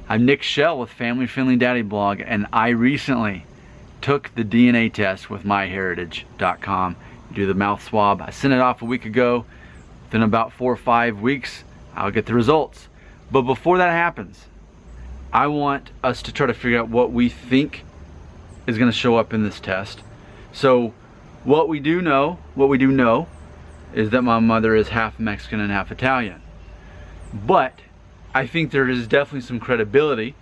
I'm Nick Shell with Family Friendly Daddy Blog, and I recently took the DNA test with MyHeritage.com. Do the mouth swab. I sent it off a week ago. Within about 4 or 5 weeks, I'll get the results. But before that happens, I want us to try to figure out what we think is going to show up in this test. So what we do know is that my mother is half Mexican and half Italian. But I think there is definitely some credibility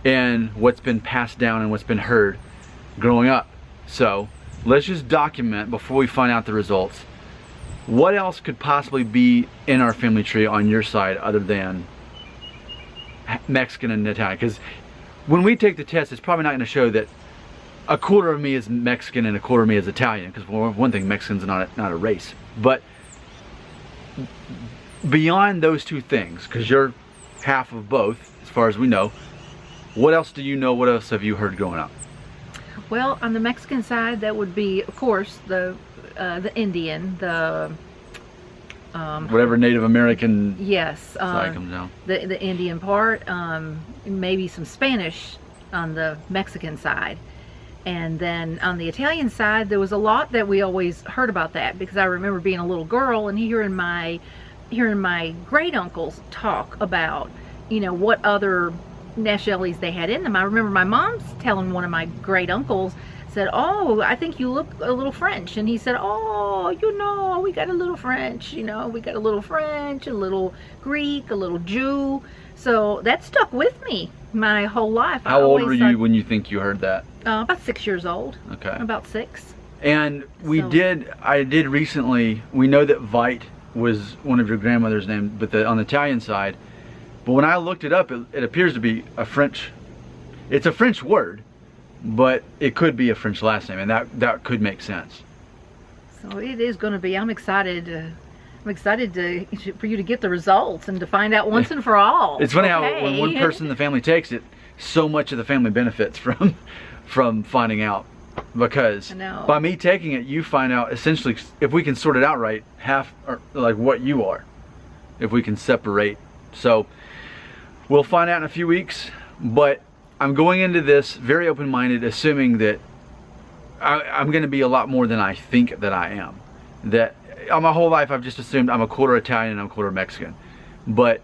in what's been passed down and what's been heard growing up. So let's just document before we find out the results. What else could possibly be in our family tree on your side other than Mexican and Italian? Because when we take the test, it's probably not going to show that a quarter of me is Mexican and a quarter of me is Italian. Because for one thing, Mexican's not a race. But beyond those two things, because you're half of both, as far as we know, what else do you know? What else have you heard growing up? Well, on the Mexican side, that would be, of course, the Indian, the whatever Native American yes, side comes down. The Indian part, maybe some Spanish on the Mexican side. And then on the Italian side, there was a lot that we always heard about that, because I remember being a little girl and hearing my great uncles talk about, you know, what other nationalities they had in them. I remember my mom's telling one of my great uncles, said, "Oh, I think you look a little French," and he said, "Oh, you know, we got a little French, you know, we got a little French, a little Greek, a little Jew." So that stuck with me my whole life. How old were you when you think you heard that? About 6 years old. Okay. About 6. And I did recently, we know that Vite was one of your grandmother's names, but on the Italian side. But when I looked it up, it appears to be a French, it's a French word, but it could be a French last name, and that could make sense. So it is going to be, I'm excited for you to get the results and to find out once and for all. It's funny how when one person in the family takes it, so much of the family benefits from finding out. Because by me taking it, you find out essentially, if we can sort it out right, half or like what you are, if we can separate. So we'll find out in a few weeks, but I'm going into this very open-minded, assuming that I'm going to be a lot more than I think that I am. That my whole life I've just assumed I'm a quarter Italian and I'm a quarter Mexican. But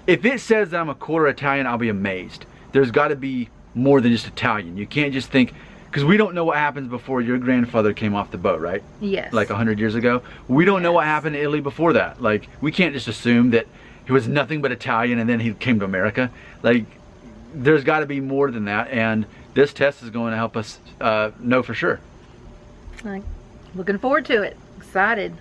if it says that I'm a quarter Italian, I'll be amazed. There's got to be more than just Italian. You can't just think, because we don't know what happens before your grandfather came off the boat, right? Yes. Like 100 years ago. We don't know what happened in Italy before that. Like, we can't just assume that he was nothing but Italian and then he came to America. Like, there's got to be more than that, and this test is going to help us know for sure. Looking forward to it. Excited.